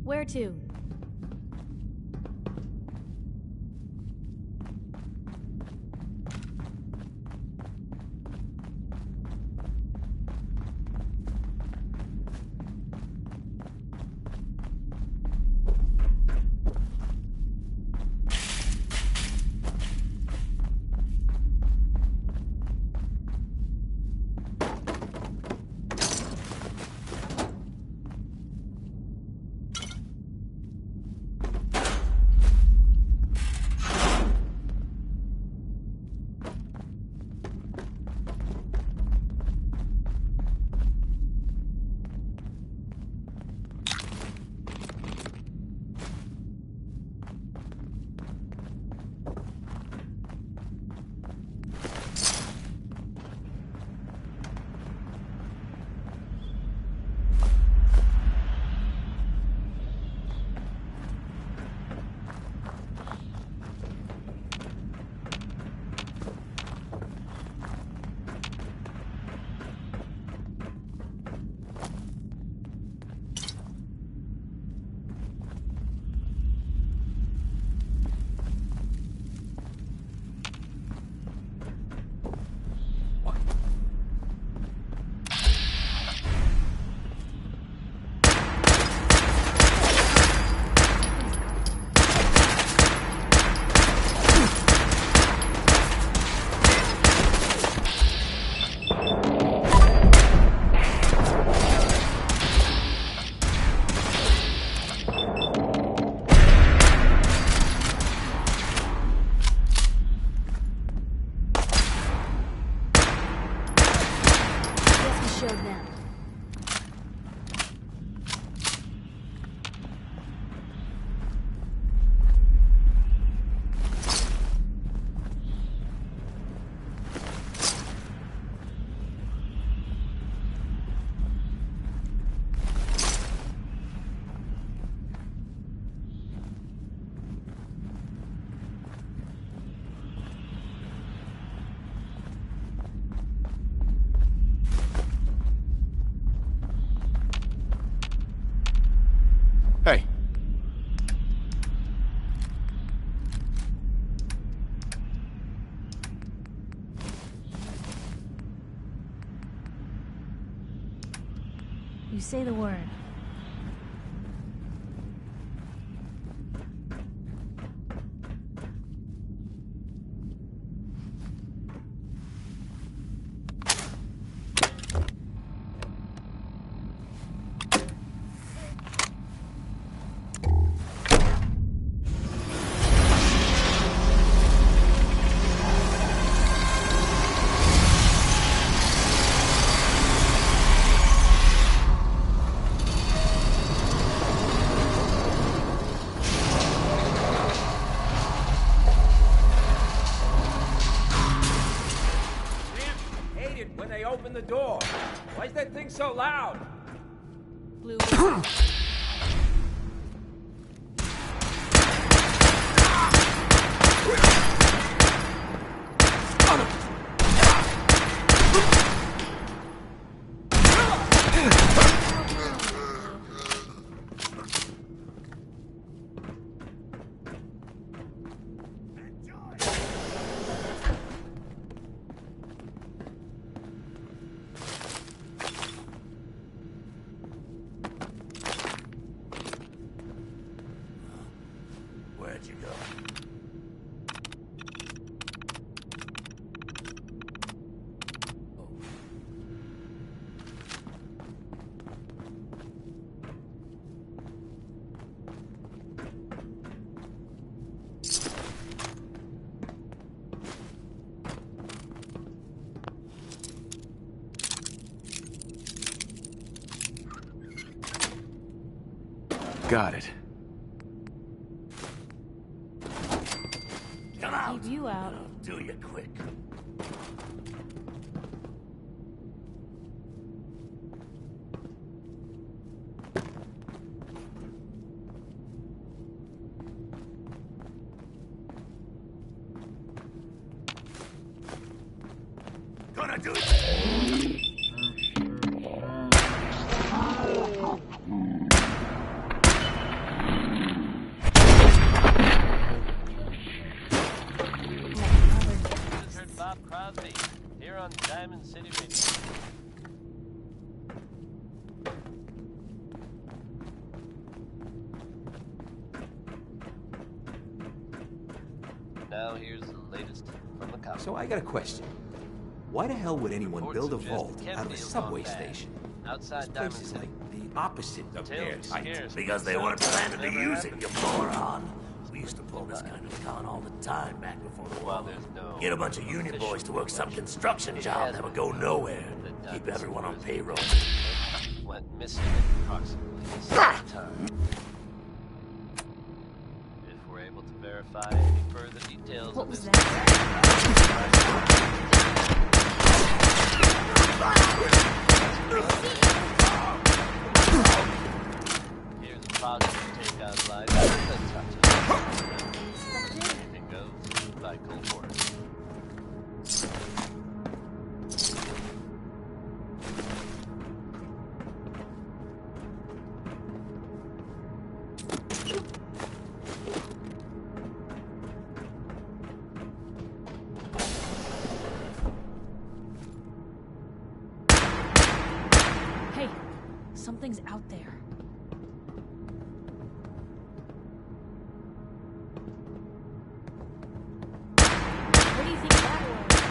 Where to? Hey. You say the word. When they open the door. Why is that thing so loud? Blue. Where'd you go? Got it. Come out! Keep you out. I'll do you quick. Gonna do it! now here's the latest from the cops. So I got a question. Why the hell would anyone build a vault out of a subway station? Outside This place is like the opposite of airtight. Because they weren't planning to use it, you moron. We used to pull this kind of con all the time back before the war. Get a bunch of union boys to work some construction job that would go nowhere. Keep everyone on payroll. Went missing at approximately the same time. If we're able to verify any further details What of was this that? here's a positive takeout line. Let's touch it. Anything goes by cold order. Hey, something's out there. What do you think that was?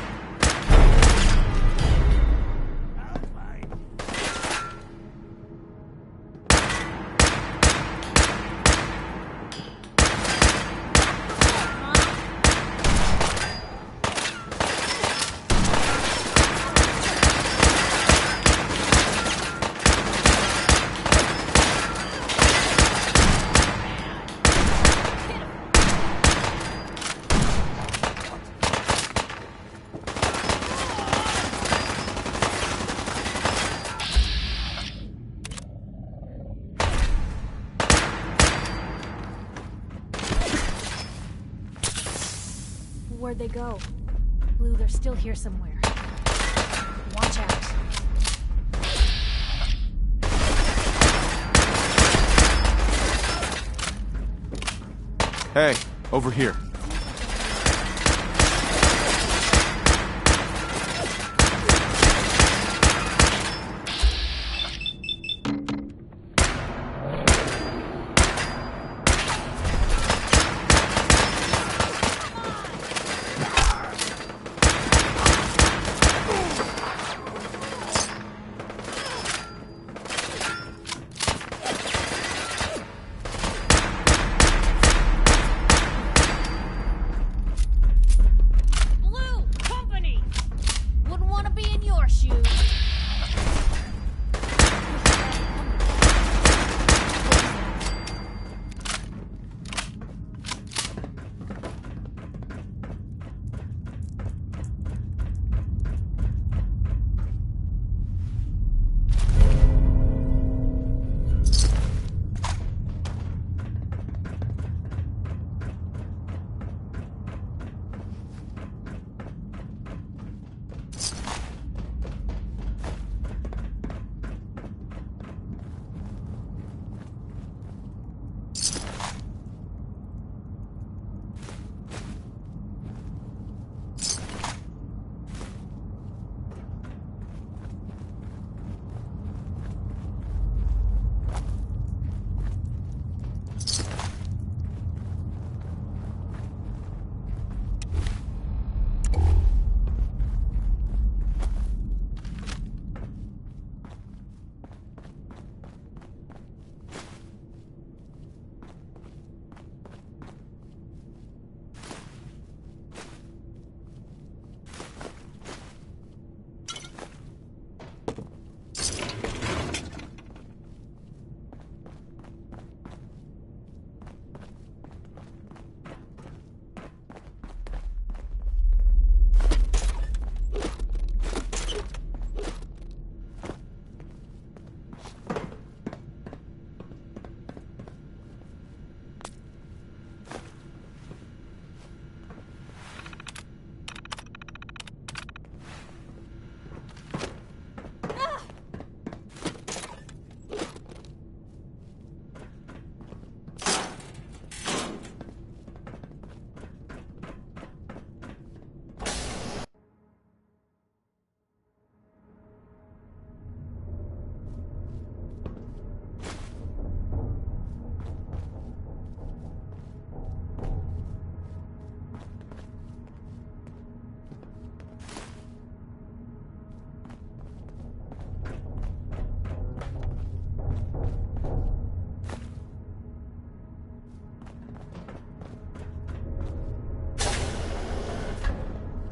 Where'd they go? Blue, they're still here somewhere. Watch out. Hey, over here.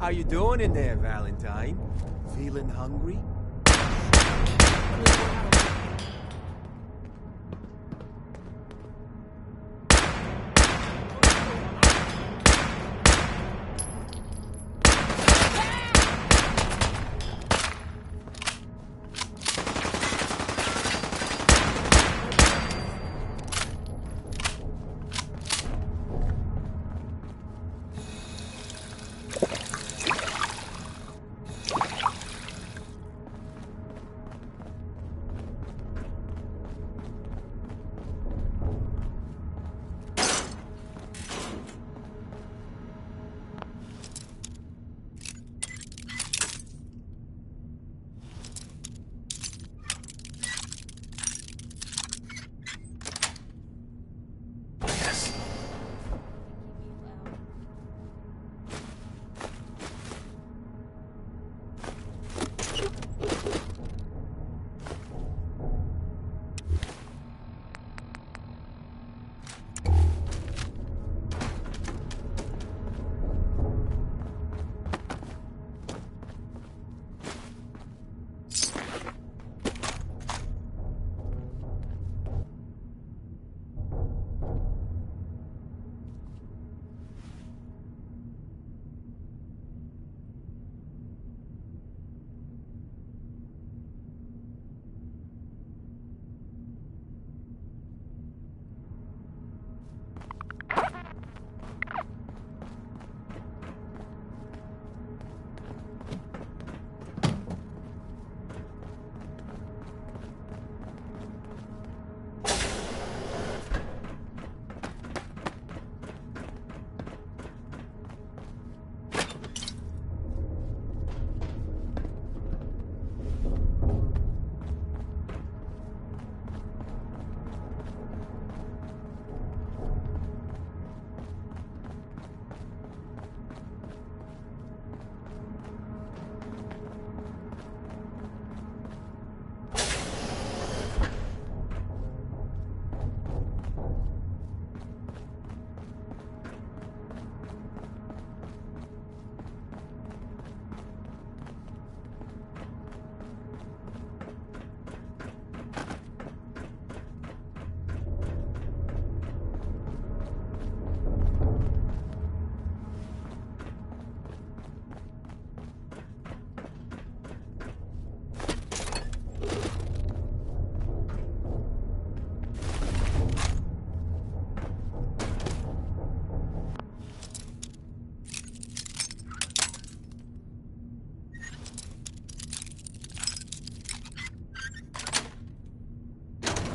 How you doing in there, Valentine? Feeling hungry?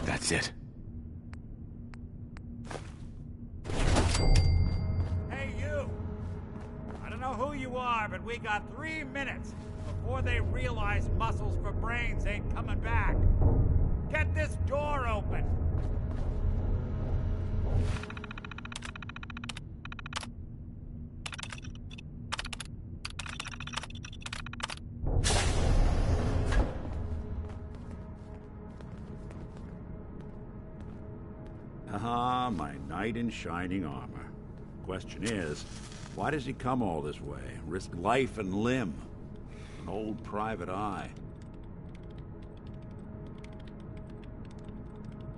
That's it. Hey, you! I don't know who you are, but we got 3 minutes before they realize muscles for brains ain't coming back. Get this door open! Ah, my knight in shining armor. Question is, why does he come all this way? Risk life and limb? An old private eye.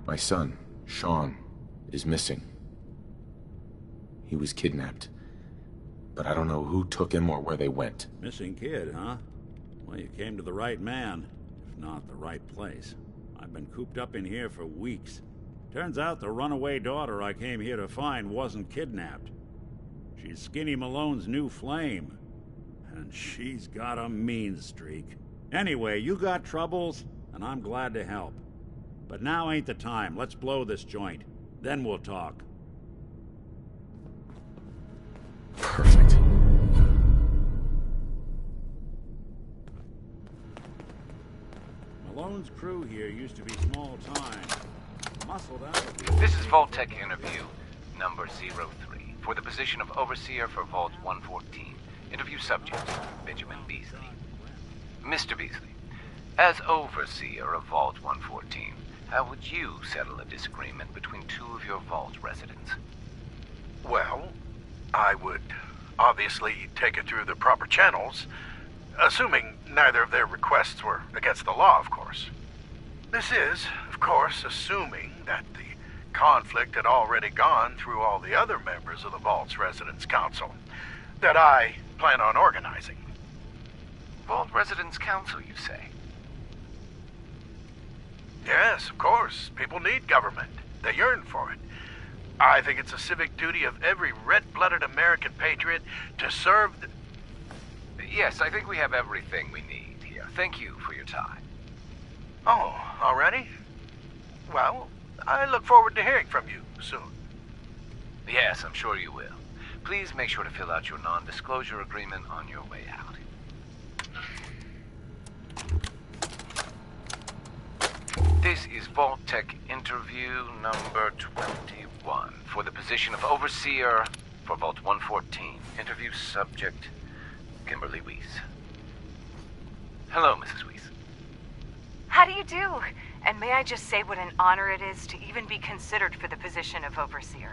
My son, Sean, is missing. He was kidnapped. But I don't know who took him or where they went. Missing kid, huh? Well, you came to the right man, if not the right place. I've been cooped up in here for weeks. Turns out the runaway daughter I came here to find wasn't kidnapped. She's Skinny Malone's new flame. And she's got a mean streak. Anyway, you got troubles, and I'm glad to help. But now ain't the time. Let's blow this joint. Then we'll talk. Perfect. Malone's crew here used to be small time. Muscled out of these. This is Vault-Tec interview, number 03, for the position of Overseer for Vault 114. Interview subject, Benjamin Beasley. Mr. Beasley, as Overseer of Vault 114, how would you settle a disagreement between two of your Vault residents? Well, I would obviously take it through the proper channels, assuming neither of their requests were against the law, of course. This is, of course, assuming that the conflict had already gone through all the other members of the Vault's Residence Council that I plan on organizing. Vault Residence Council, you say? Yes, of course. People need government. They yearn for it. I think it's a civic duty of every red-blooded American patriot to serve the... Yes, I think we have everything we need here. Thank you for your time. Oh, already? Well, I look forward to hearing from you soon. Yes, I'm sure you will. Please make sure to fill out your non-disclosure agreement on your way out. This is Vault Tech interview number 21 for the position of Overseer for Vault 114. Interview subject, Kimberly Weiss. Hello, Mrs. Weiss. How do you do? And may I just say what an honor it is to even be considered for the position of Overseer.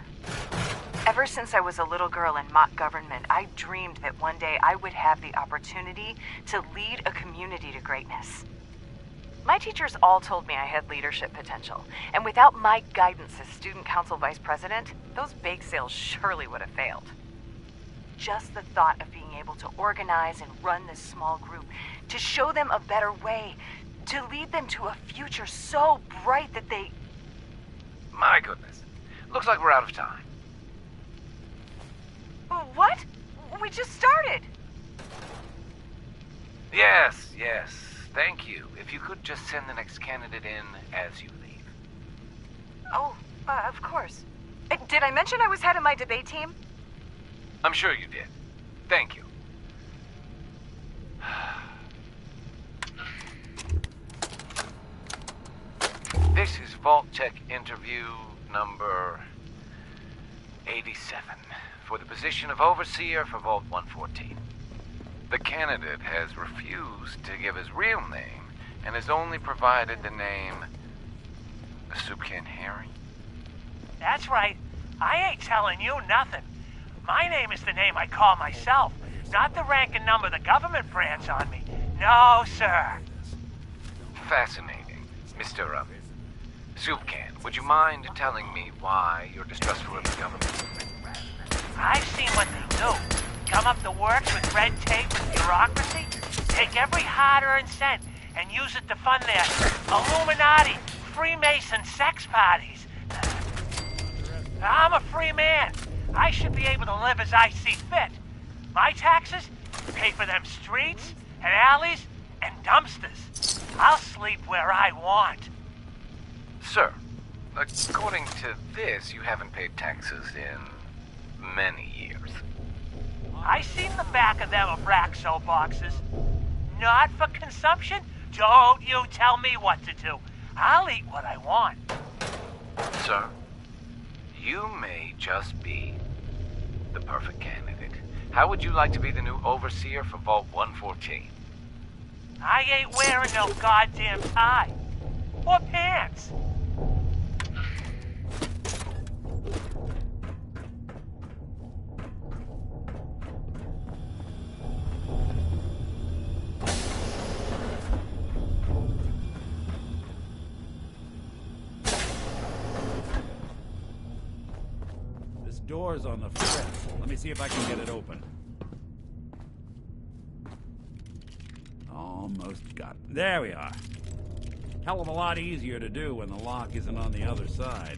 Ever since I was a little girl in mock government, I dreamed that one day I would have the opportunity to lead a community to greatness. My teachers all told me I had leadership potential, and without my guidance as student council vice president, those bake sales surely would have failed. Just the thought of being able to organize and run this small group, to show them a better way, to lead them to a future so bright that they... My goodness. Looks like we're out of time. What? We just started. Yes. Thank you. If you could just send the next candidate in as you leave. Oh, of course. Did I mention I was head of my debate team? I'm sure you did. Thank you. This is Vault Tech interview number 87 for the position of Overseer for Vault 114. The candidate has refused to give his real name and has only provided the name Soup Can Harry. That's right. I ain't telling you nothing. My name is the name I call myself, not the rank and number the government brands on me. No, sir. Fascinating. Mr. Soup Can, would you mind telling me why you're distrustful of the government? I've seen what they do. Come up the works with red tape and bureaucracy, take every hard-earned cent and use it to fund their Illuminati, Freemason sex parties. I'm a free man. I should be able to live as I see fit. My taxes pay for them streets and alleys and dumpsters. I'll sleep where I want. Sir, according to this, you haven't paid taxes in many years. I seen the back of them Abraxo boxes. Not for consumption? Don't you tell me what to do. I'll eat what I want. Sir, you may just be the perfect candidate. How would you like to be the new Overseer for Vault 114? I ain't wearing no goddamn tie. Or pants. Door's on the front. Let me see if I can get it open. Almost got it. There we are. Hell of a lot easier to do when the lock isn't on the other side.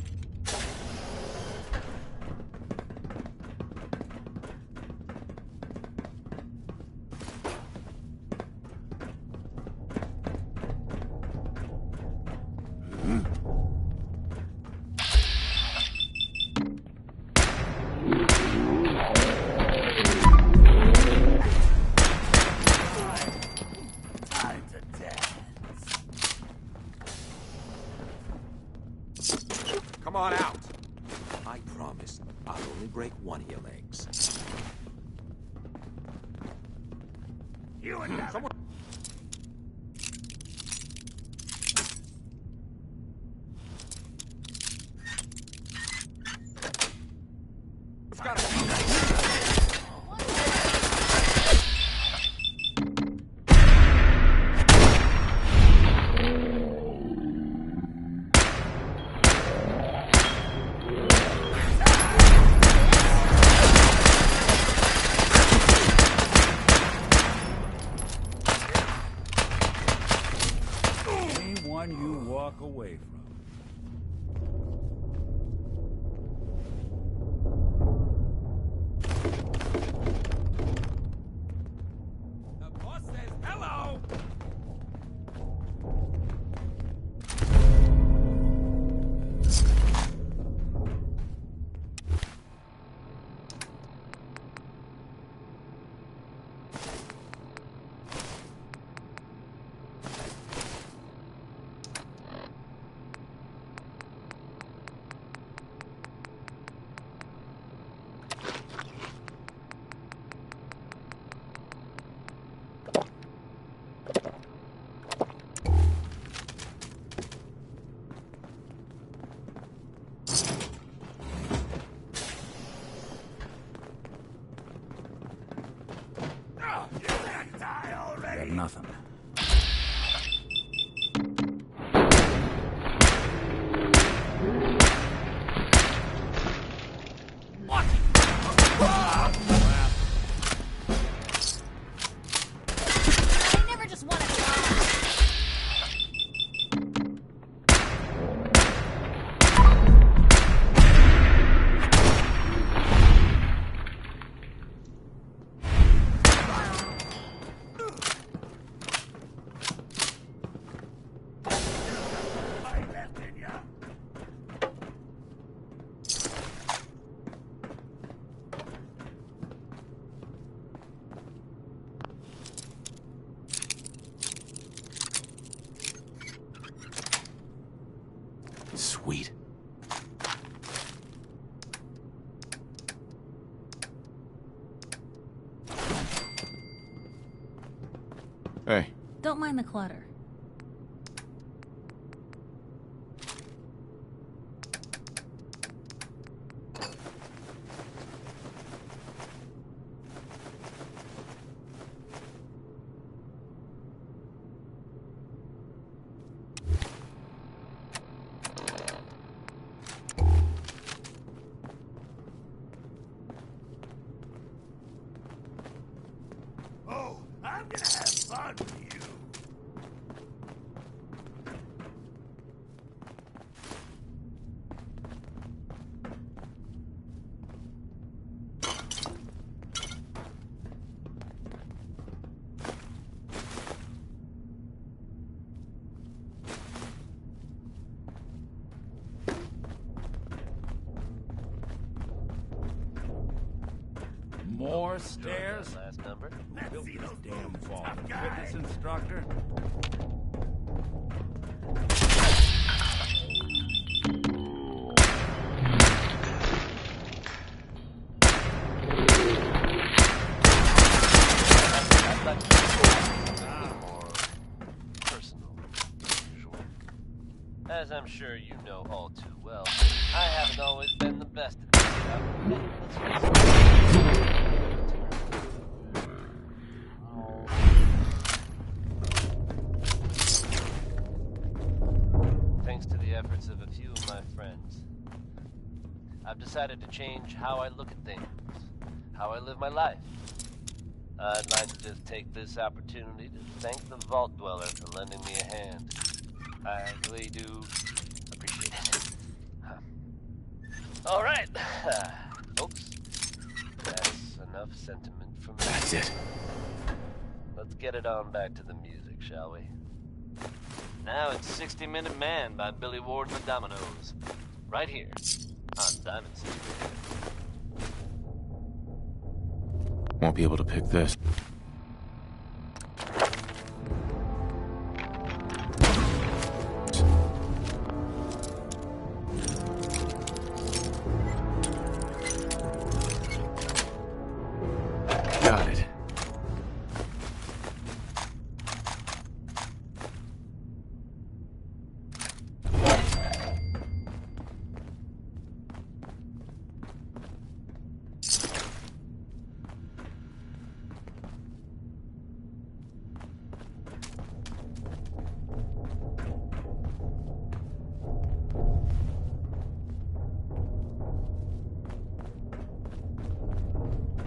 Come on out. I promise I'll only break one of your legs. You and someone. walk away from. The boss says hello! Got nothing. I never just want to die. Sweet. Hey. Don't mind the clutter. Oh, I'm gonna have fun with you. More stairs? Last number. Built this damn vault. Fitness instructor? I'd like to be more personal. Sure. As I'm sure you know all too well, I haven't always been the best at this stuff. Let's face it. Thanks to the efforts of a few of my friends, I've decided to change how I look at things, how I live my life. I'd like to just take this opportunity to thank the Vault Dweller for lending me a hand. I really do appreciate it. All right, folks, that's enough sentiment from me. That's it. Let's get it on back to the music, shall we? Now it's 60-Minute Man by Billy Ward and the Dominoes. Right here on Diamond City. Won't be able to pick this. Got it.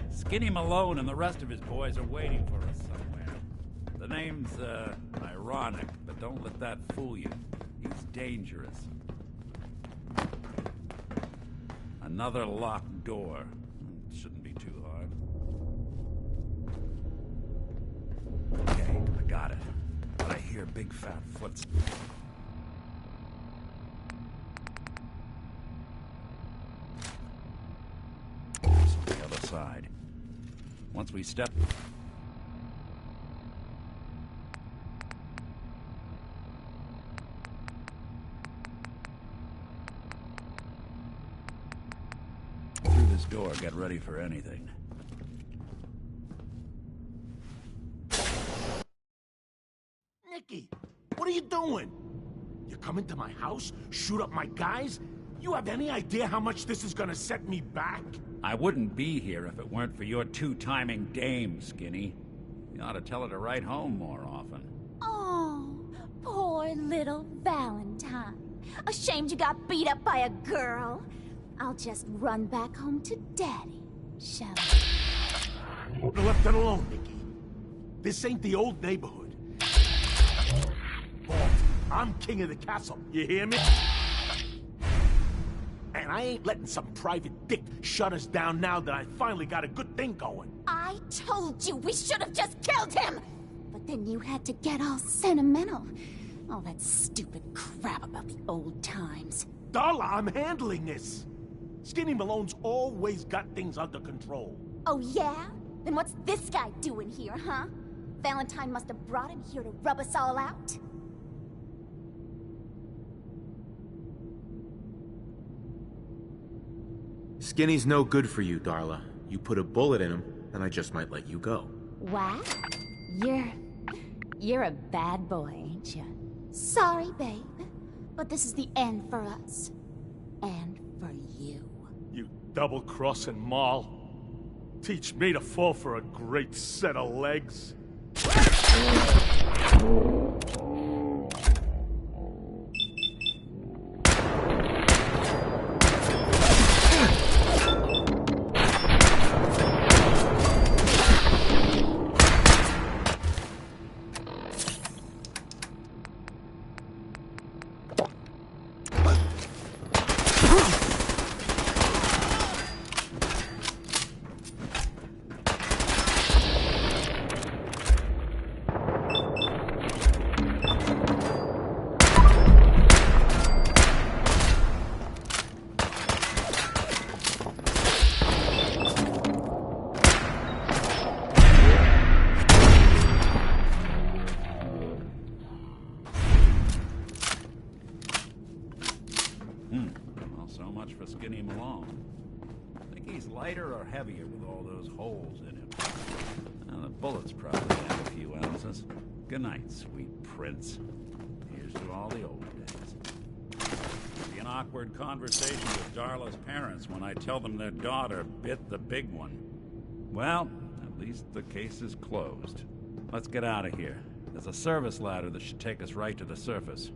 Skinny Malone and the rest of his boys are waiting for us somewhere. The name's, ironic, but don't let that fool you. He's dangerous. Another locked door. Shouldn't be too hard. Okay, I got it. But I hear big fat footsteps. On the other side. Once we step... through this door, get ready for anything. Nicky, what are you doing? You come into my house, shoot up my guys? You have any idea how much this is gonna set me back? I wouldn't be here if it weren't for your two-timing dame, Skinny. You ought to tell her to write home more often. Oh, poor little Valentine. Ashamed you got beat up by a girl? I'll just run back home to Daddy, shall I? You're left it alone, Nicky. This ain't the old neighborhood. Walt, I'm king of the castle, you hear me? And I ain't letting some private dick shut us down now that I finally got a good thing going. I told you we should have just killed him! But then you had to get all sentimental. All that stupid crap about the old times. Darla, I'm handling this. Skinny Malone's always got things under control. Oh yeah? Then what's this guy doing here, huh? Valentine must have brought him here to rub us all out. Skinny's no good for you, Darla. You put a bullet in him, and I just might let you go. Wow. You're a bad boy, ain't you? Sorry, babe. But this is the end for us. And for you. You double-crossing Maul. Teach me to fall for a great set of legs. Well, so much for Skinny Malone. Think he's lighter or heavier with all those holes in him? Well, the bullets probably have a few ounces. Good night, sweet prince. Here's to all the old days. It'll be an awkward conversation with Darla's parents when I tell them their daughter bit the big one. Well, at least the case is closed. Let's get out of here. There's a service ladder that should take us right to the surface.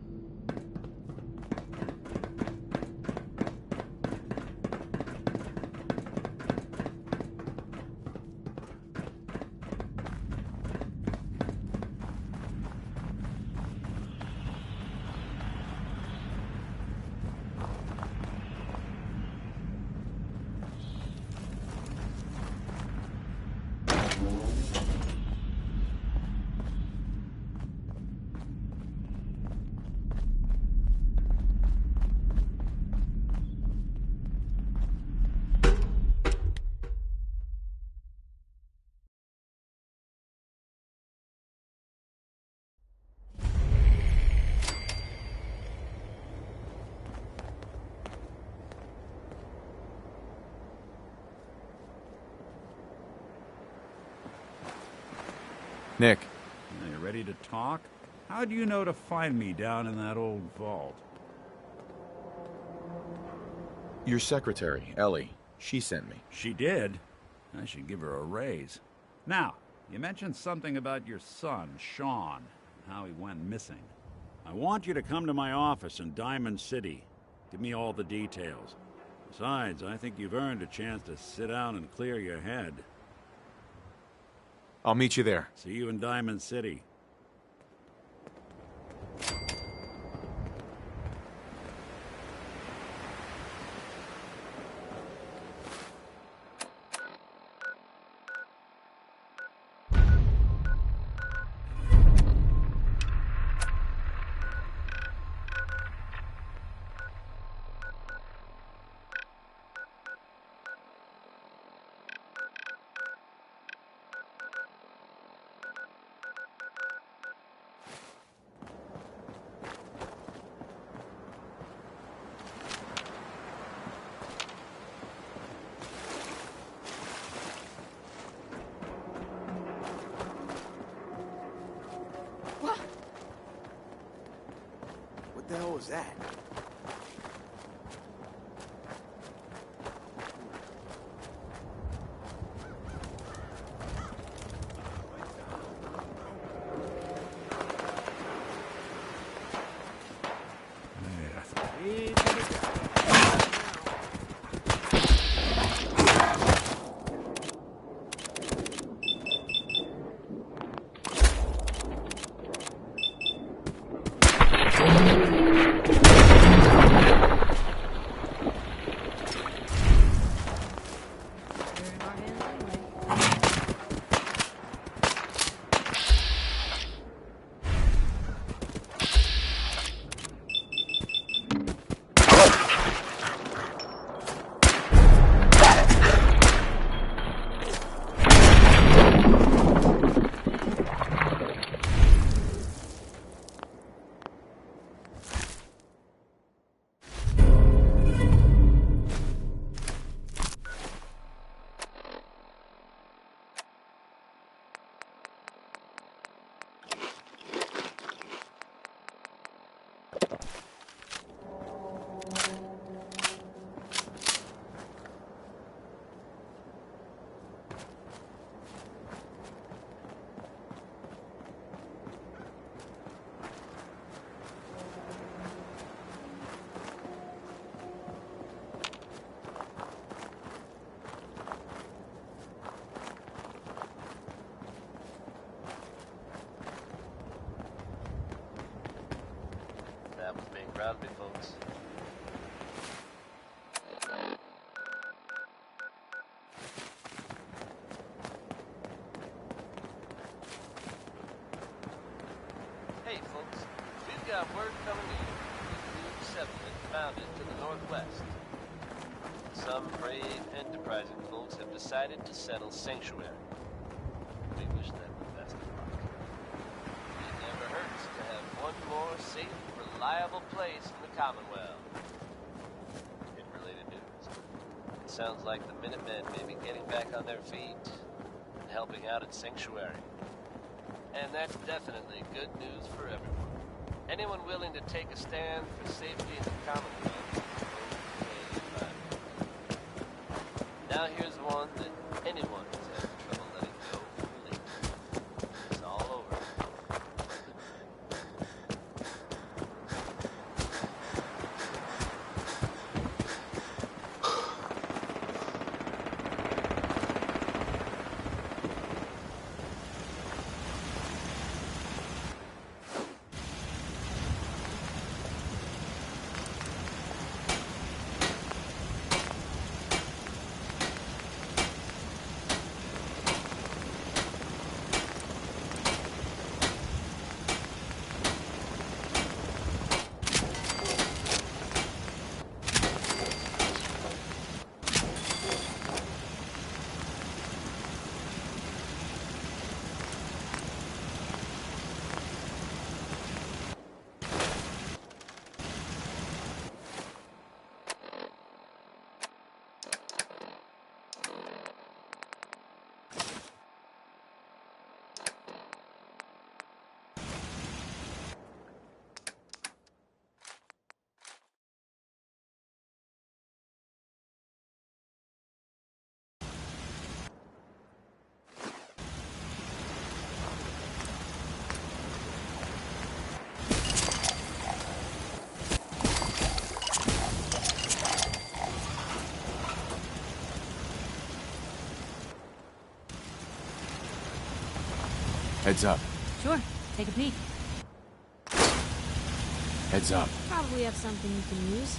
Nick. Are you ready to talk? How do you know to find me down in that old vault? Your secretary, Ellie. She sent me. She did? I should give her a raise. Now, you mentioned something about your son, Sean, and how he went missing. I want you to come to my office in Diamond City. Give me all the details. Besides, I think you've earned a chance to sit down and clear your head. I'll meet you there. See you in Diamond City. hell was that? That was being proud of me, folks. Hey, folks, we've got word coming in. A new settlement founded to the northwest. Some brave, enterprising folks have decided to settle Sanctuary. We wish them the best of luck. It never hurts to have one more safe, reliable place in the Commonwealth. In related news, it sounds like the Minutemen may be getting back on their feet and helping out at Sanctuary. And that's definitely good news for everyone. Anyone willing to take a stand for safety in the Commonwealth will pay fine. Now here's one that anyone has had trouble letting go lately. It's all over. Heads up. Sure, take a peek. Heads up. Probably have something you can use.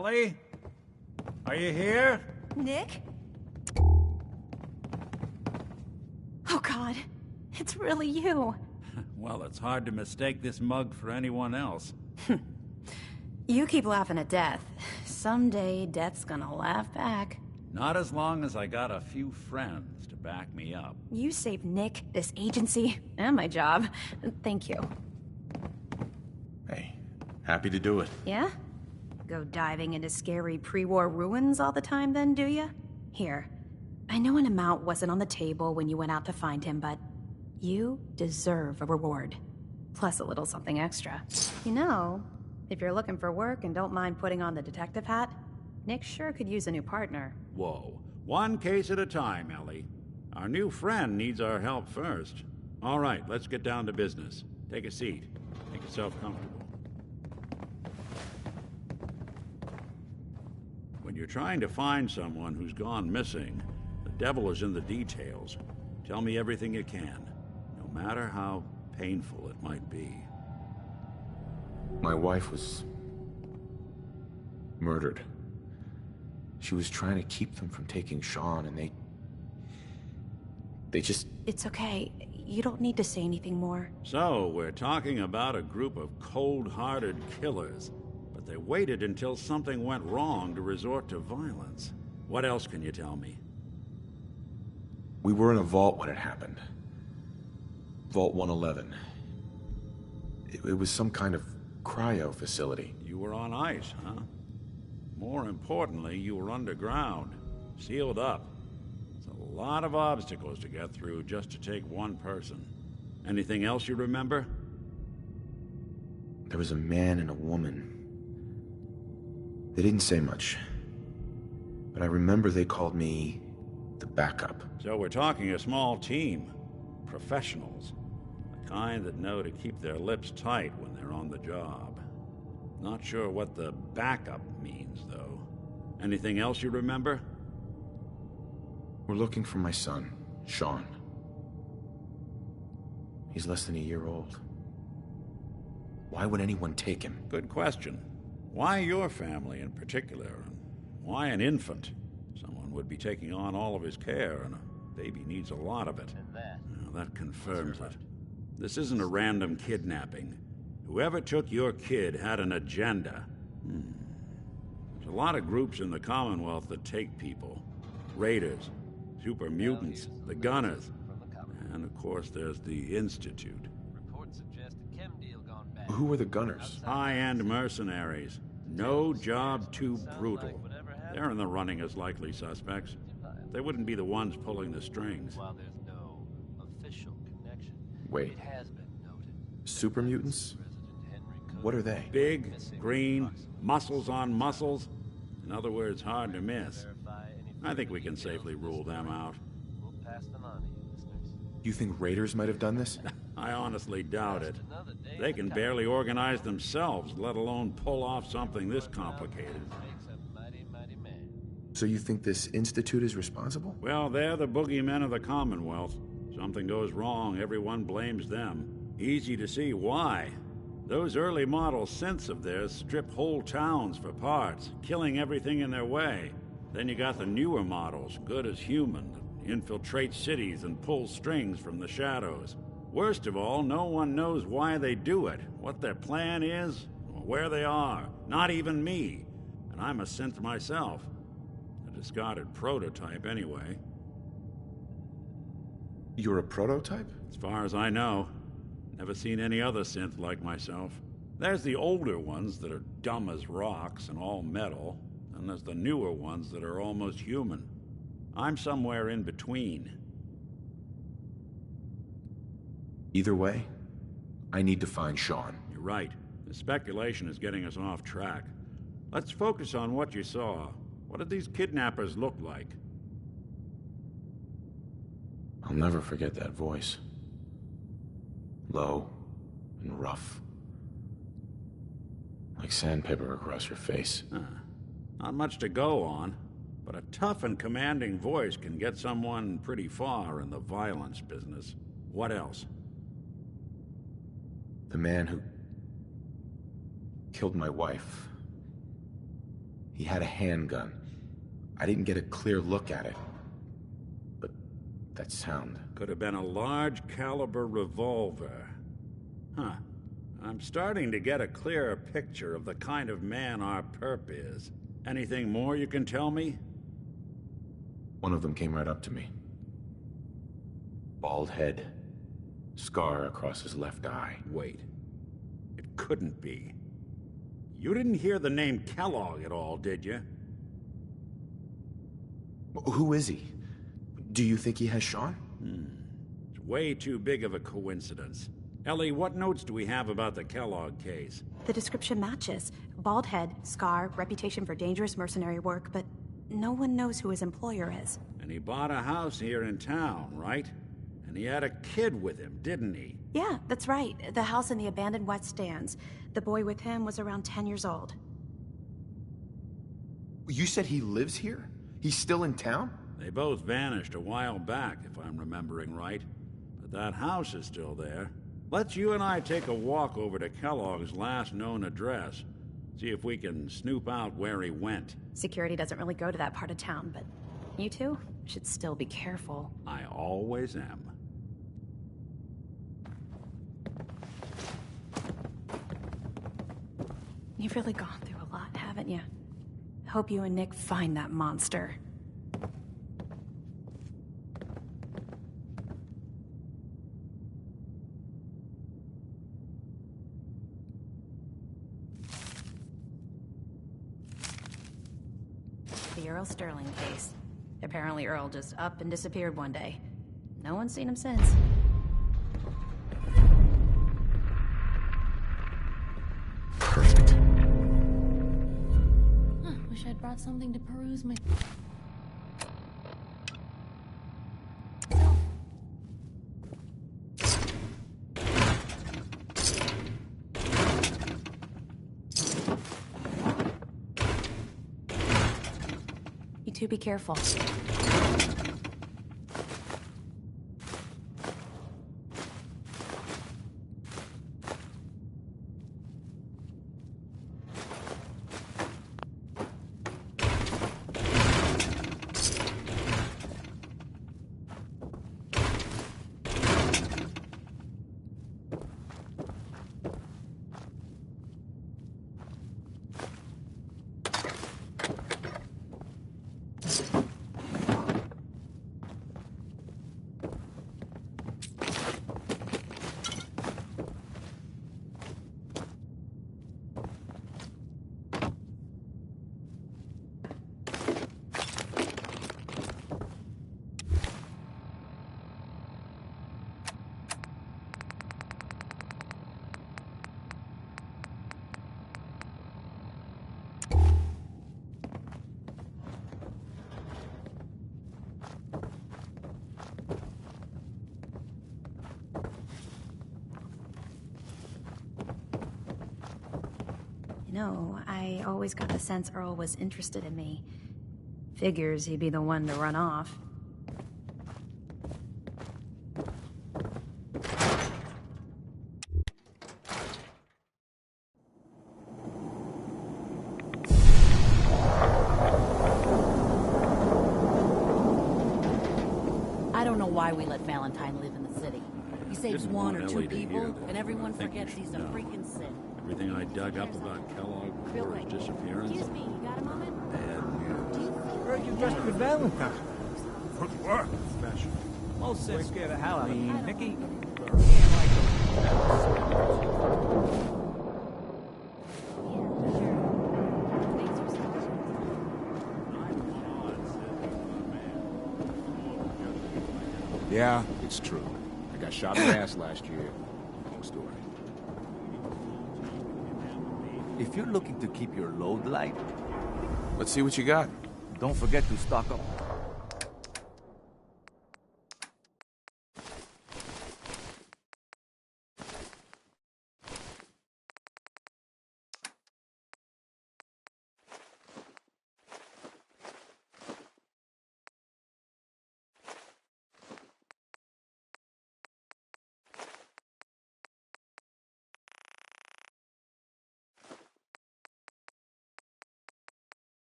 Ellie? Are you here? Nick? Oh God, it's really you. Well, it's hard to mistake this mug for anyone else. You keep laughing at death. Someday, death's gonna laugh back. Not as long as I got a few friends to back me up. You saved Nick, this agency, and my job. Thank you. Hey, happy to do it. Yeah? Go diving into scary pre-war ruins all the time then, do ya? Here, I know an amount wasn't on the table when you went out to find him, but you deserve a reward. Plus a little something extra. You know, if you're looking for work and don't mind putting on the detective hat, Nick sure could use a new partner. Whoa. One case at a time, Ellie. Our new friend needs our help first. All right, let's get down to business. Take a seat. Make yourself comfortable. When you're trying to find someone who's gone missing, the devil is in the details. Tell me everything you can, no matter how painful it might be. My wife was murdered. She was trying to keep them from taking Sean, and they just... It's okay. You don't need to say anything more. So, we're talking about a group of cold-hearted killers, but they waited until something went wrong to resort to violence. What else can you tell me? We were in a vault when it happened. Vault 111. It was some kind of cryo facility. You were on ice, huh? More importantly, you were underground, sealed up. It's a lot of obstacles to get through just to take one person. Anything else you remember? There was a man and a woman. They didn't say much, but I remember they called me the backup. So we're talking a small team. Professionals. The kind that know to keep their lips tight when they're on the job. Not sure what the backup means, though. Anything else you remember? We're looking for my son, Sean. He's less than a year old. Why would anyone take him? Good question. Why your family in particular? And why an infant? Someone would be taking on all of his care, and a baby needs a lot of it. Well, that confirms it. This isn't a random kidnapping. Whoever took your kid had an agenda. There's a lot of groups in the Commonwealth that take people. Raiders, super mutants, the Gunners, and of course there's the Institute. Who were the Gunners? High-end mercenaries. No job too brutal. They're in the running as likely suspects. They wouldn't be the ones pulling the strings. While there's no official connection, Wait. it has been noted. Super mutants? What are they? Big, green, muscles on muscles. In other words, hard to miss. I think we can safely rule them out. We'll pass them on to you, listeners. You think raiders might have done this? I honestly doubt it. They can barely organize themselves, let alone pull off something this complicated. So you think this Institute is responsible? Well, they're the boogeymen of the Commonwealth. Something goes wrong, everyone blames them. Easy to see why. Those early model synths of theirs strip whole towns for parts, killing everything in their way. Then you got the newer models, good as human, that infiltrate cities and pull strings from the shadows. Worst of all, no one knows why they do it, what their plan is, or where they are. Not even me. And I'm a synth myself. A discarded prototype, anyway. You're a prototype? As far as I know. Never seen any other synth like myself. There's the older ones that are dumb as rocks and all metal, and there's the newer ones that are almost human. I'm somewhere in between. Either way, I need to find Sean. You're right. The speculation is getting us off track. Let's focus on what you saw. What did these kidnappers look like? I'll never forget that voice. Low and rough. Like sandpaper across your face. Not much to go on, but a tough and commanding voice can get someone pretty far in the violence business. What else? The man who killed my wife. He had a handgun. I didn't get a clear look at it. But that sound... Could have been a large caliber revolver. Huh. I'm starting to get a clearer picture of the kind of man our perp is. Anything more you can tell me? One of them came right up to me. Bald head. Scar across his left eye. Wait. It couldn't be. You didn't hear the name Kellogg at all, did you? Who is he? Do you think he has Sean? It's way too big of a coincidence. Ellie, what notes do we have about the Kellogg case? The description matches. Bald head, scar, reputation for dangerous mercenary work, but no one knows who his employer is. And he bought a house here in town, right? And he had a kid with him, didn't he? Yeah, that's right. The house in the abandoned west stands. The boy with him was around 10 years old. You said he lives here? He's still in town? They both vanished a while back, if I'm remembering right. But that house is still there. Let's you and I take a walk over to Kellogg's last known address. See if we can snoop out where he went. Security doesn't really go to that part of town, but you two should still be careful. I always am. You've really gone through a lot, haven't you? Hope you and Nick find that monster. The Earl Sterling case. Apparently Earl just up and disappeared one day. No one's seen him since. Perfect. Wish I'd brought something to peruse my... You two be careful. You know, I always got the sense Earl was interested in me. Figures he'd be the one to run off. I don't know why we let Valentine live in the city. He saves Didn't one want or two Ellie to hear people, that. and everyone I think forgets you he's should a know. freaking sin. Everything I dug up about Kellogg before his disappearance. Excuse me, you got a moment? Bad news. Heard you just with Valentine. Good work. Special. Most sins scare the hell out of me, Nicky. Yeah, it's true. I got shot in the ass last year. Long story. If you're looking to keep your load light, Let's see what you got. don't forget to stock up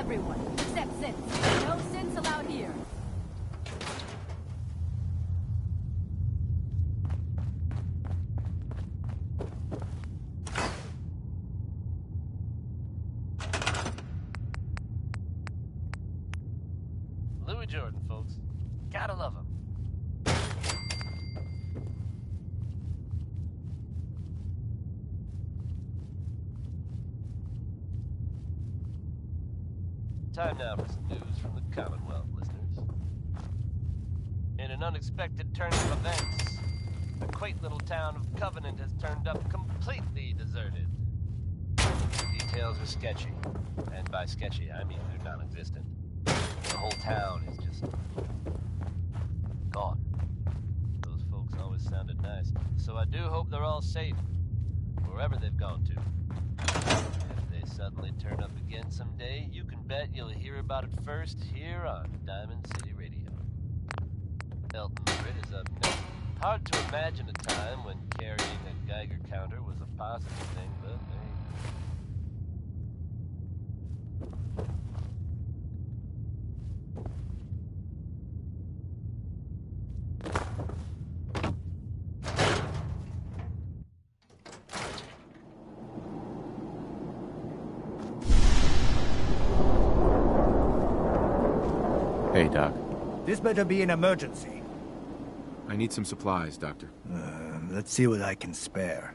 everyone, except synths. No synths allowed here. Louis Jordan, folks. Gotta love him. Time now for some news from the Commonwealth, listeners. In an unexpected turn of events, the quaint little town of Covenant has turned up completely deserted. Details are sketchy, and by sketchy I mean they're non-existent. The whole town is just gone. Those folks always sounded nice, so I do hope they're all safe, wherever they've gone to. If they suddenly turn up again someday, you can bet you'll hear about it first here on Diamond City Radio. Elton Britt is up next. Hard to imagine a time when carrying a Geiger counter was a positive thing, but hey. Hey, Doc. This better be an emergency. I need some supplies, Doctor. Let's see what I can spare.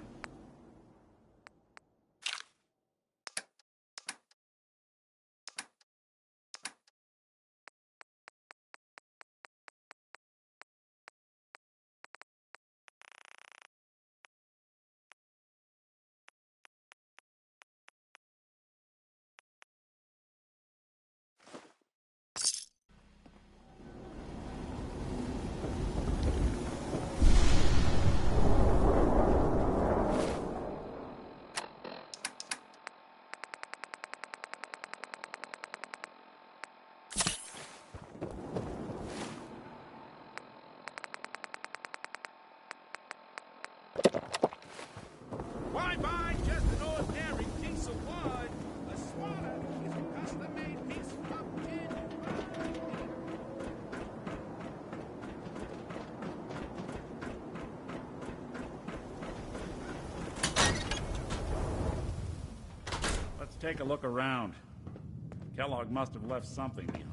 Why buy just an ordinary piece of wood? A swatter is a custom-made piece of tin. Let's take a look around. Kellogg must have left something behind.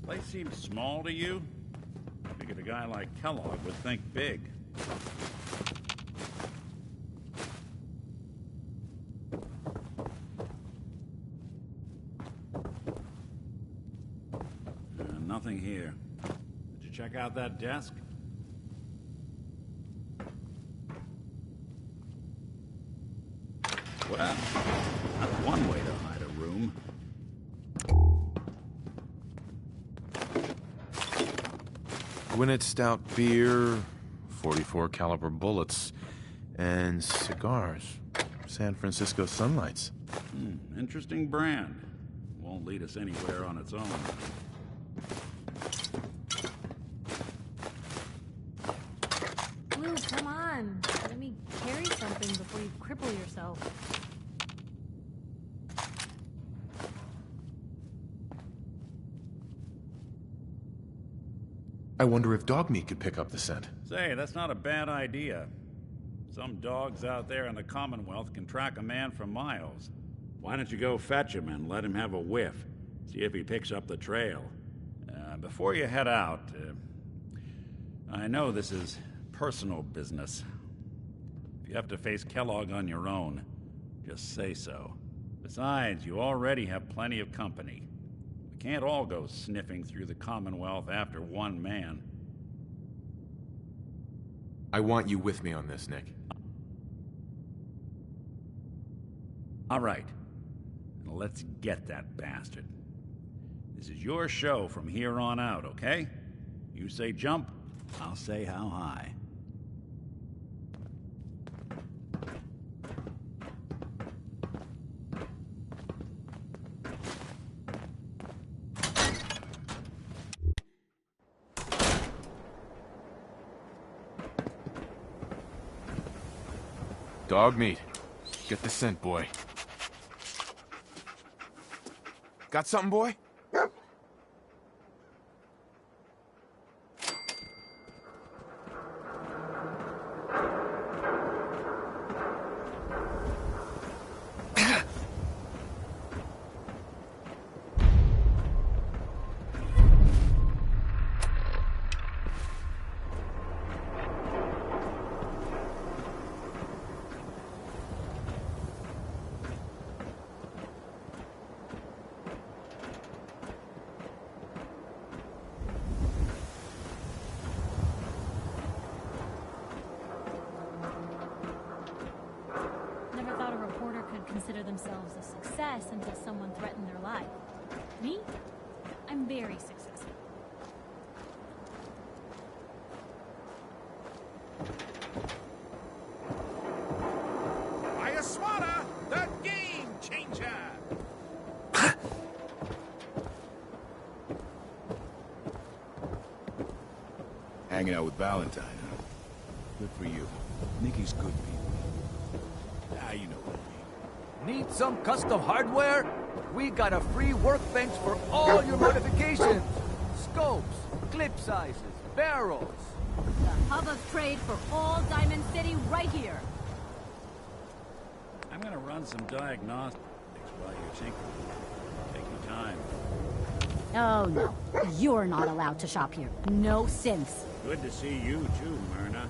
Place seems small to you? Figured a guy like Kellogg would think big. Nothing here. Did you check out that desk? Well, that's one way to hide a room. Gwinnett Stout beer, 44 caliber bullets, and cigars. San Francisco Sunlights. Interesting brand. Won't lead us anywhere on its own. Blue, come on. Let me carry something before you cripple yourself. I wonder if dog meat could pick up the scent. Say, that's not a bad idea. Some dogs out there in the Commonwealth can track a man for miles. Why don't you go fetch him and let him have a whiff? See if he picks up the trail. Before you head out, I know this is personal business. If you have to face Kellogg on your own, just say so. Besides, you already have plenty of company. We can't all go sniffing through the Commonwealth after one man. I want you with me on this, Nick. All right. Now let's get that bastard. This is your show from here on out, okay? You say jump, I'll say how high. Dog meat. Get the scent, boy. Got something, boy? Never thought a reporter could consider themselves a success until someone threatened their life. Me? I'm very successful. Ayaswara, the game changer! Hanging out with Valentine, huh? Good for you. Nikki's good people. Ah, you know what I mean. Need some custom hardware? We got a free workbench for all your modifications. Scopes, clip sizes, barrels. The hub of trade for all Diamond City right here. I'm gonna run some diagnostics while you're tinkering. Take your time. Oh, no. You're not allowed to shop here. No sense. Good to see you too, Myrna.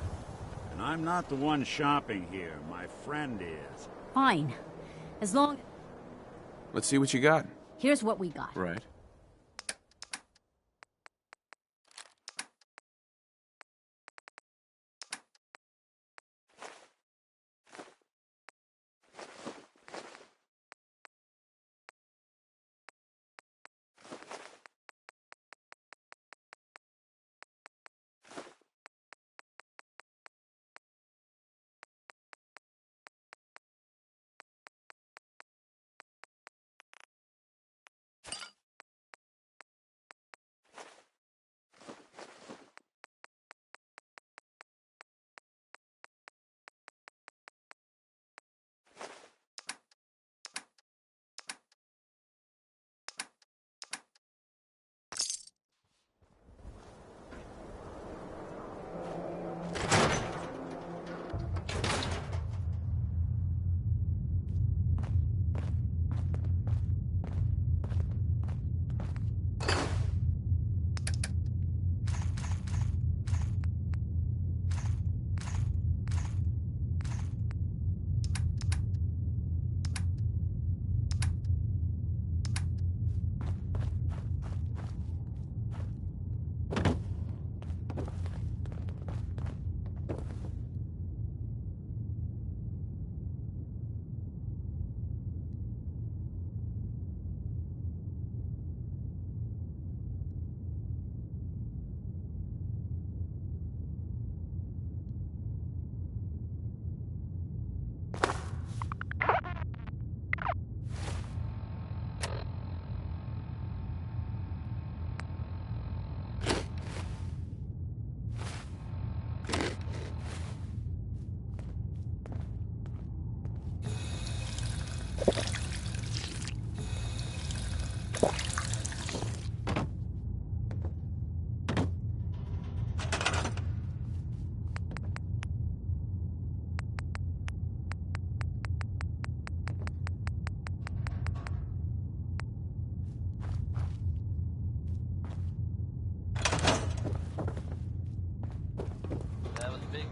And I'm not the one shopping here. My friend is. Fine. As long... Let's see what you got. Here's what we got. Right.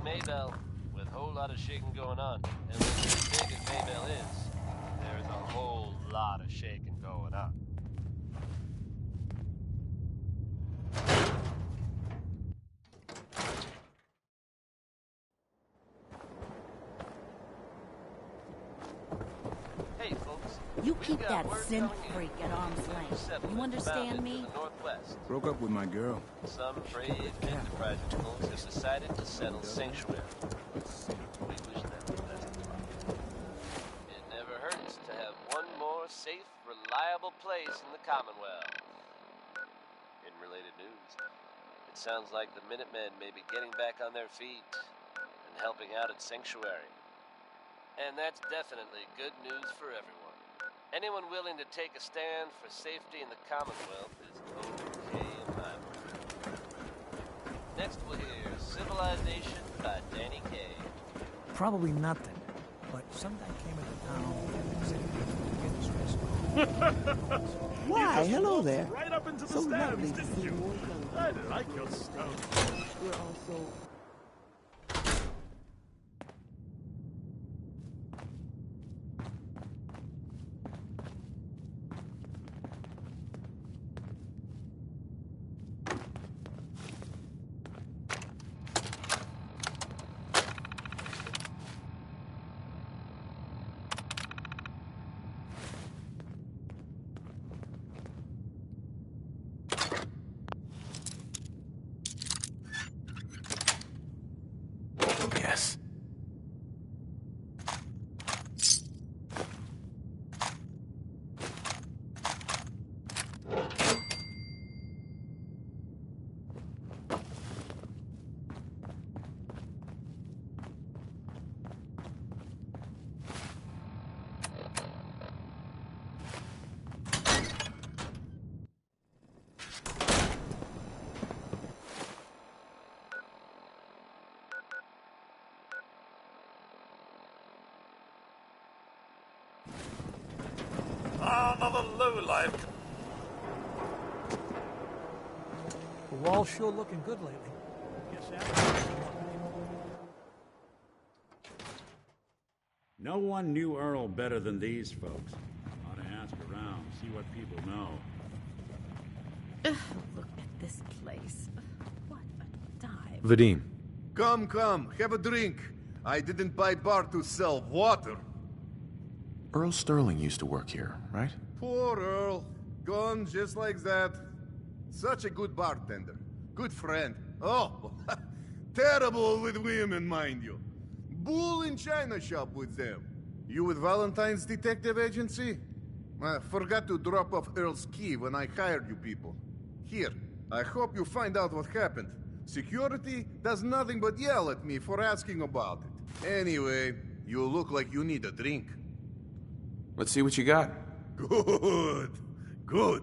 Maybell, with a whole lot of shaking going on. And when you're as big as Maybell is, there's a whole lot of shaking going on. Hey, folks. You keep that synth freak at arm's length. You understand me? Broke up with my girl. Some brave enterprise folks have decided to settle Sanctuary. We wish them the best. It never hurts to have one more safe, reliable place in the Commonwealth. In related news, it sounds like the Minutemen may be getting back on their feet and helping out at Sanctuary. And that's definitely good news for everyone. Anyone willing to take a stand for safety in the Commonwealth is okay in my book. Next we'll hear Civilization by Danny Kaye. Probably nothing, but some guy came into town and said he was getting stressed. Why, hello there. Right up into the So stands, lovely to didn't see you? more I like your stuff. We're also... Yes. Another lowlife. The wall's sure looking good lately. No one knew Earl better than these folks. Ought to ask around, see what people know. Look at this place. What a dive. Vadim. Come, have a drink. I didn't buy bar to sell water. Earl Sterling used to work here, right? Poor Earl. Gone just like that. Such a good bartender. Good friend. Oh, terrible with women, mind you. Bull in china shop with them. You with Valentine's detective agency? I forgot to drop off Earl's key when I hired you people. Here, I hope you find out what happened. Security does nothing but yell at me for asking about it. Anyway, you look like you need a drink. Let's see what you got. Good.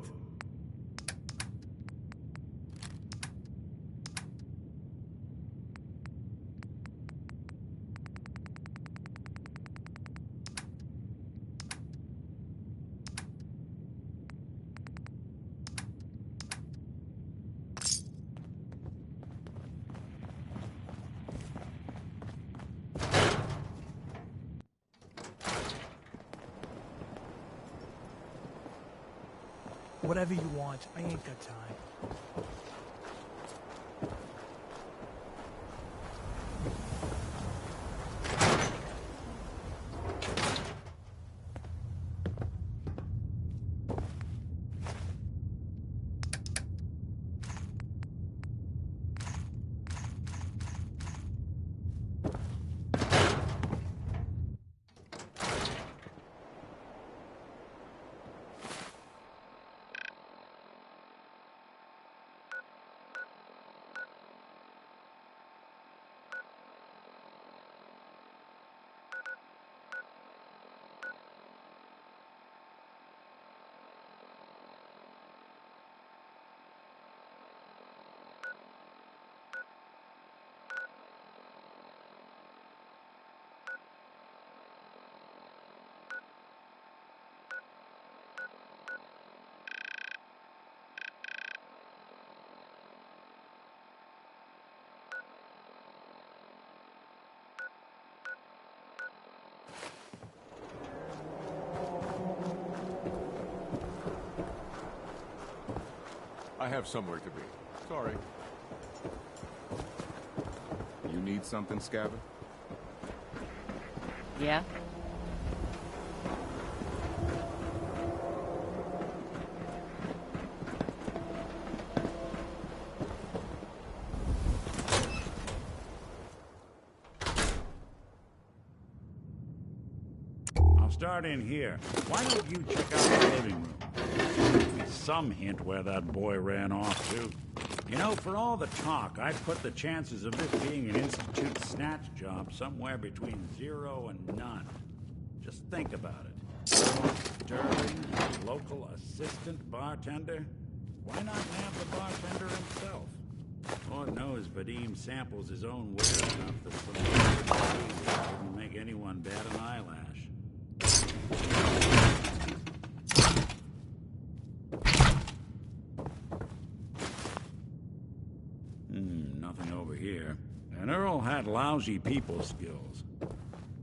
Whatever you want, I ain't got time. I have somewhere to be. Sorry. You need something, Scabbard? Yeah? I'll start in here. Why don't you check out the living room? Some hint where that boy ran off to. You know, for all the talk, I'd put the chances of this being an Institute snatch job somewhere between 0 and none. Just think about it. Sterling, local assistant bartender? Why not nab the bartender himself? Lord knows Vadim samples his own wares enough that some wouldn't make anyone bat an eyelash. Nothing over here. And Earl had lousy people skills.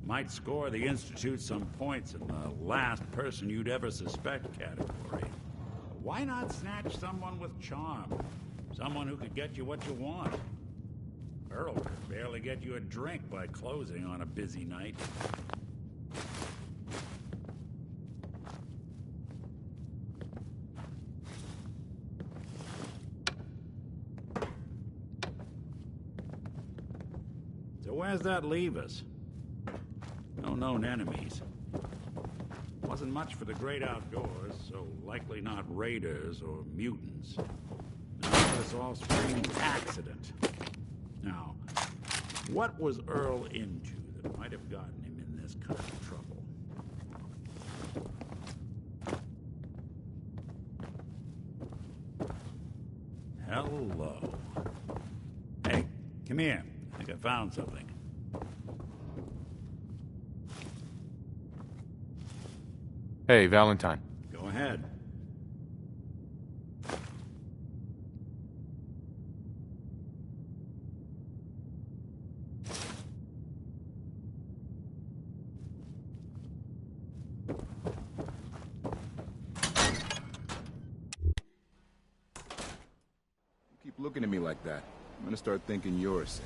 Might score the Institute some points in the last person you'd ever suspect category. Why not snatch someone with charm? Someone who could get you what you want. Earl could barely get you a drink by closing on a busy night. So where's that leave us? No known enemies. Wasn't much for the great outdoors, so likely not raiders or mutants. Now this all screams accident. Now, what was Earl into that might have gotten him in this kind of trouble? Hello. Hey, come here. I think I found something. Hey, Valentine. Go ahead. Keep looking at me like that. I'm gonna start thinking you're sick.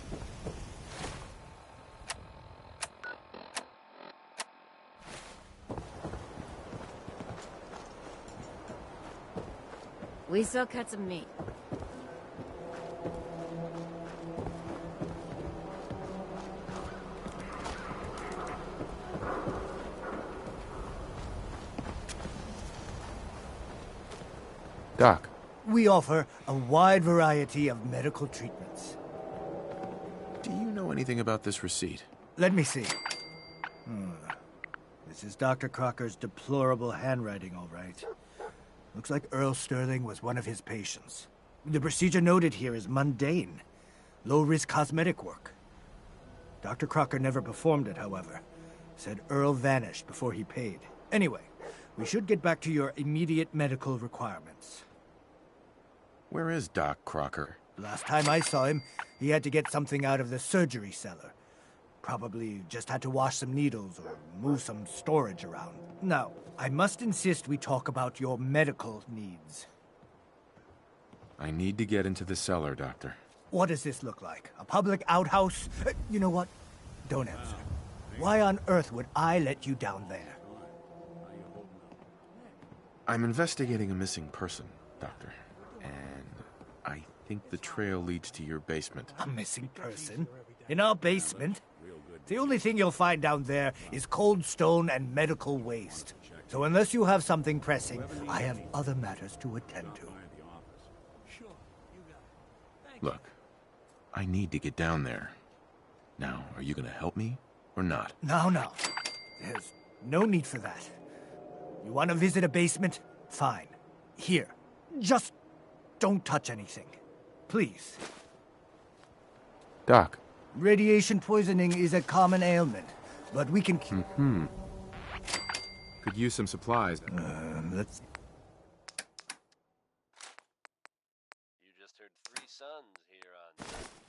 We still cut some meat. Doc. We offer a wide variety of medical treatments. Do you know anything about this receipt? Let me see. This is Dr. Crocker's deplorable handwriting, all right. Looks like Earl Sterling was one of his patients. The procedure noted here is mundane. Low-risk cosmetic work. Dr. Crocker never performed it, however. Said Earl vanished before he paid. Anyway, we should get back to your immediate medical requirements. Where is Doc Crocker? Last time I saw him, he had to get something out of the surgery cellar. Probably just had to wash some needles or move some storage around. Now, I must insist we talk about your medical needs. I need to get into the cellar, Doctor. What does this look like? A public outhouse? You know what? Don't answer. Why on earth would I let you down there? I'm investigating a missing person, Doctor. And I think the trail leads to your basement. A missing person? In our basement? The only thing you'll find down there is cold stone and medical waste. So unless you have something pressing, I have other matters to attend to. Look, I need to get down there. Now, are you going to help me or not? No. There's no need for that. You want to visit a basement? Fine. Here. Just don't touch anything. Please. Doc. Radiation poisoning is a common ailment, but we can... Could use some supplies. Let's... You just heard 3 Sons here on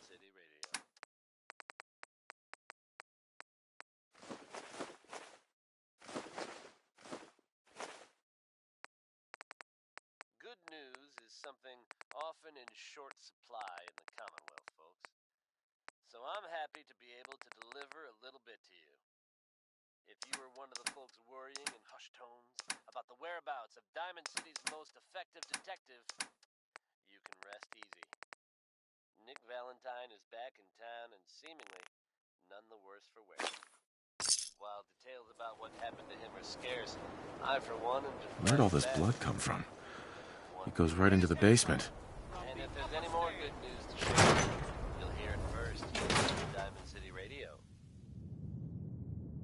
City Radio. Good news is something often in short supply in the Commonwealth, folks. So I'm happy to be able to deliver a little bit to you. If you were one of the folks worrying in hushed tones about the whereabouts of Diamond City's most effective detective, you can rest easy. Nick Valentine is back in town and seemingly none the worse for wear. While details about what happened to him are scarce, I for one am just... Where'd all this blood come from? It goes right into the basement. And if there's any more good news to share, you'll hear it first on Diamond City Radio.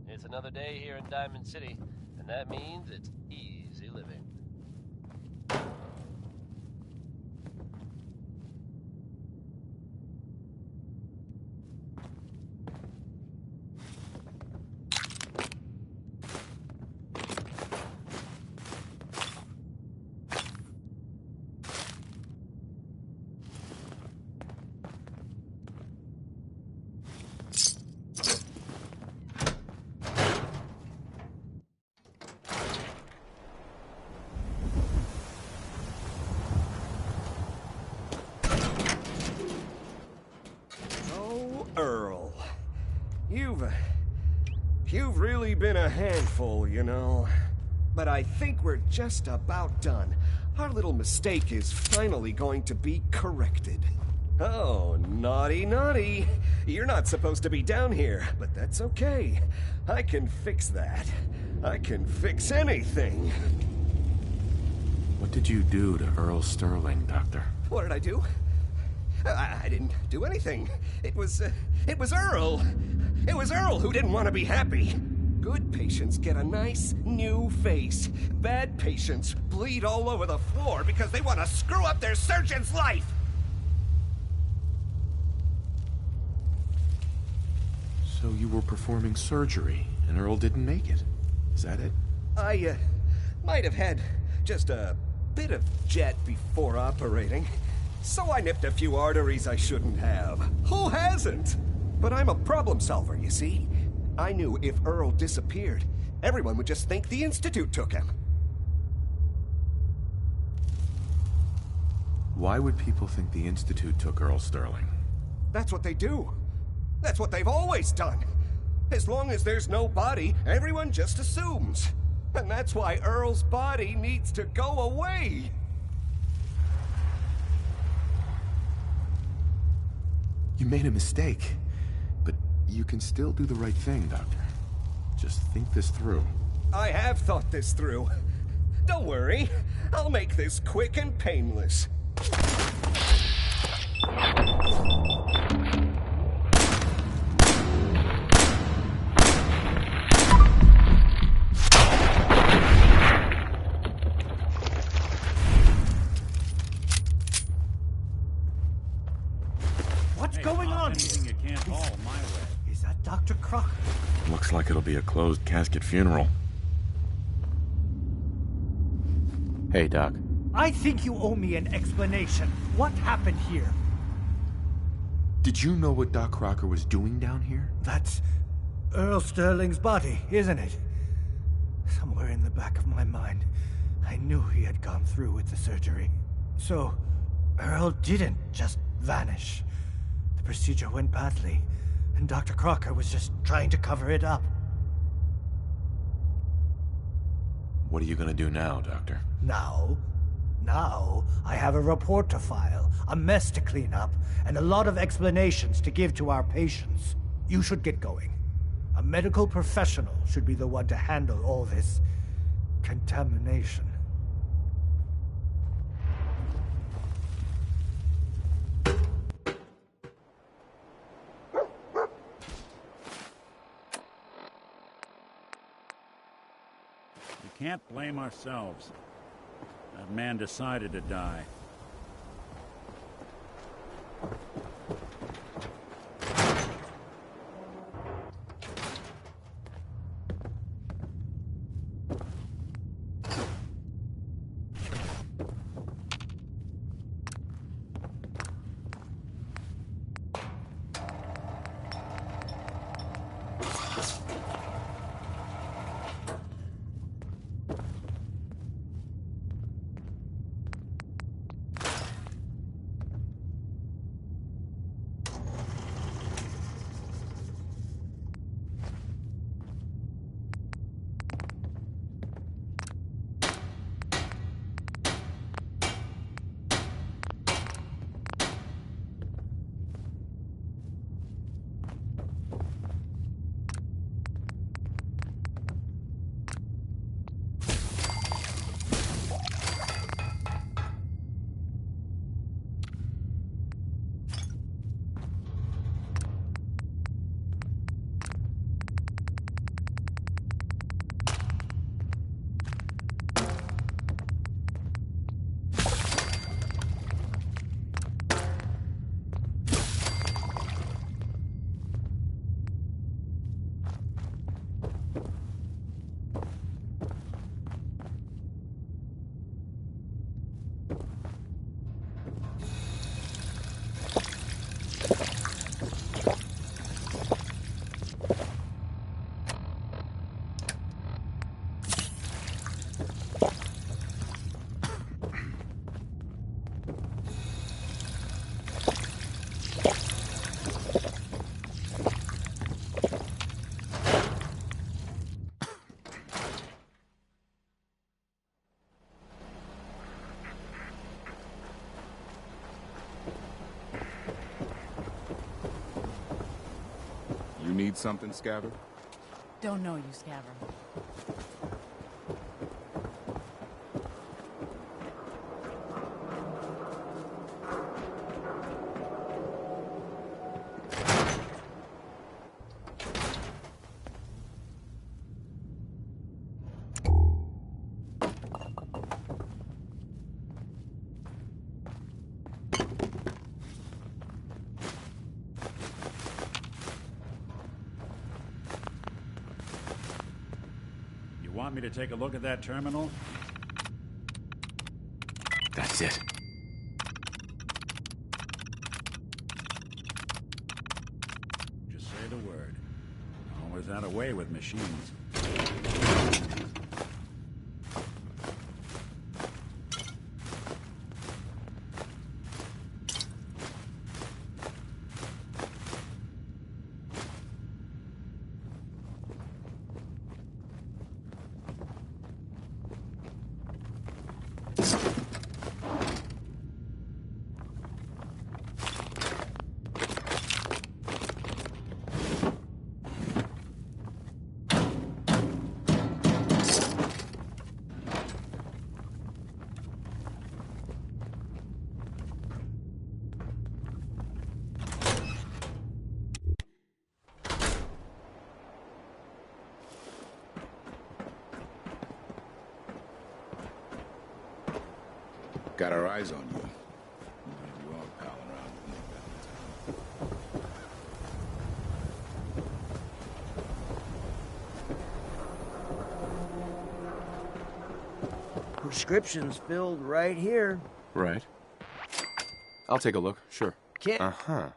It's an another day here in Diamond City, and that means it's easy living. Earl, you've really been a handful, you know. But I think we're just about done. Our little mistake is finally going to be corrected. Oh, naughty, naughty. You're not supposed to be down here, but that's okay. I can fix that. I can fix anything. What did you do to Earl Sterling, Doctor? What did I do? I didn't do anything. It was Earl. It was Earl who didn't want to be happy. Good patients get a nice new face. Bad patients bleed all over the floor because they want to screw up their surgeon's life. So you were performing surgery, and Earl didn't make it. Is that it? I might have had just a bit of jet before operating. So I nipped a few arteries I shouldn't have. Who hasn't? But I'm a problem solver, you see. I knew if Earl disappeared, everyone would just think the Institute took him. Why would people think the Institute took Earl Sterling? That's what they do. That's what they've always done. As long as there's no body, everyone just assumes. And that's why Earl's body needs to go away. You made a mistake, but you can still do the right thing, Doctor. Just think this through. I have thought this through. Don't worry, I'll make this quick and painless. What's going on here? You can't haul my way. Is that Dr. Crocker? Looks like it'll be a closed casket funeral. Hey, Doc. I think you owe me an explanation. What happened here? Did you know what Doc Crocker was doing down here? That's Earl Sterling's body, isn't it? Somewhere in the back of my mind, I knew he had gone through with the surgery. So, Earl didn't just vanish. The procedure went badly, and Dr. Crocker was just trying to cover it up. What are you gonna do now, Doctor? Now, I have a report to file, a mess to clean up, and a lot of explanations to give to our patients. You should get going. A medical professional should be the one to handle all this contamination. We can't blame ourselves. That man decided to die. You need something, Scabbard? Don't know you, Scabbard. Want me to take a look at that terminal? That's it. Just say the word. Always had a way with machines. Got our eyes on you. You are palling around with Nick Valentine. Prescriptions filled right here. Right. I'll take a look, sure. Can't... Uh-huh.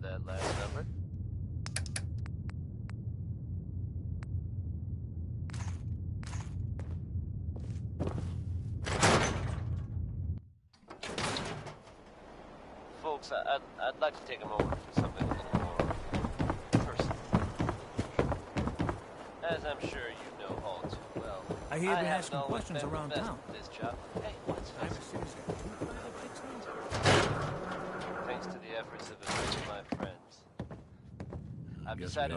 That last number. Folks, I'd like to take a moment for something a little more personal. As I'm sure you know all too well. I hear you've been asking questions around town. This job. Hey, what's this? Thanks to the efforts of a few of my friends.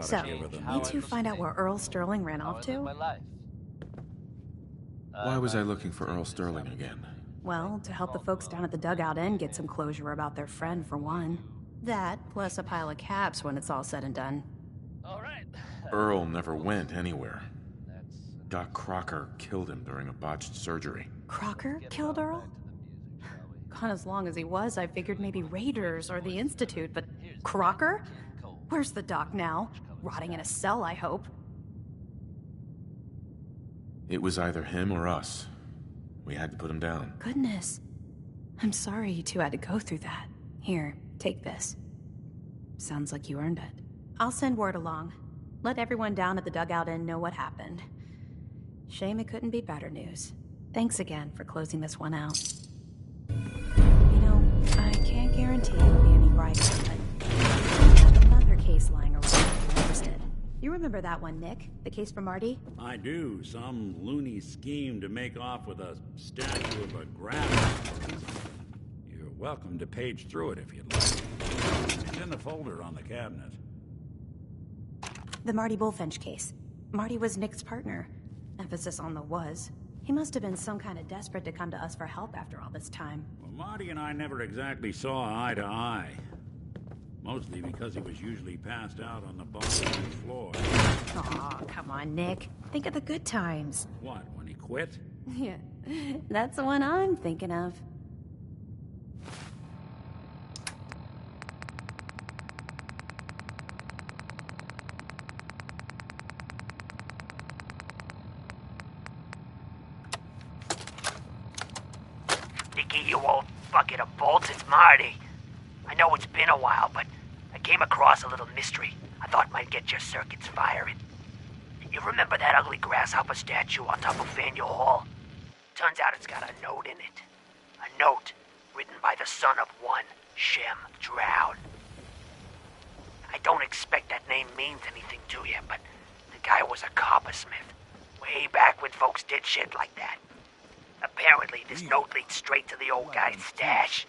So, you two find out where Earl Sterling ran off to? Why was I looking for Earl Sterling again? Well, to help the folks down at the Dugout Inn get some closure about their friend, for one. That, plus a pile of caps when it's all said and done. All right. Earl never went anywhere. Doc Crocker killed him during a botched surgery. Crocker killed Earl? Gone as long as he was, I figured maybe Raiders or the Institute, but Crocker? Where's the doc now? Rotting in a cell, I hope. It was either him or us. We had to put him down. Goodness. I'm sorry you two had to go through that. Here, take this. Sounds like you earned it. I'll send word along. Let everyone down at the Dugout Inn know what happened. Shame it couldn't be better news. Thanks again for closing this one out. You know, I can't guarantee it'll be any brighter, but case lying around if you're interested. You remember that one, Nick? The case for Marty? I do. Some loony scheme to make off with a statue of a grandma. You're welcome to page through it if you'd like. It's in the folder on the cabinet. The Marty Bullfinch case. Marty was Nick's partner. Emphasis on the was. He must have been some kind of desperate to come to us for help after all this time. Well, Marty and I never exactly saw eye to eye. Mostly because he was usually passed out on the bottom of the floor. Aw, come on, Nick. Think of the good times. What, when he quit? Yeah, that's the one I'm thinking of. Nicky, you old bucket of bolts. It's Marty. I know it's been a while, but I came across a little mystery I thought might get your circuits firing. You remember that ugly grasshopper statue on top of Faneuil Hall? Turns out it's got a note in it. A note written by the son of one Shem Drown. I don't expect that name means anything to you, but the guy was a coppersmith. Way back when folks did shit like that. Apparently, this note leads straight to the old guy's stash.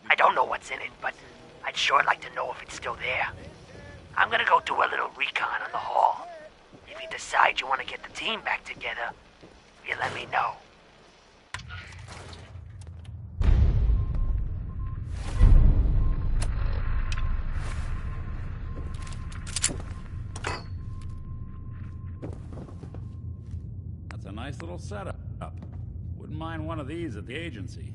I don't know what's in it, but I'd sure like to know if it's still there. I'm gonna go do a little recon on the hall. If you decide you want to get the team back together, you let me know. That's a nice little setup. Wouldn't mind one of these at the agency.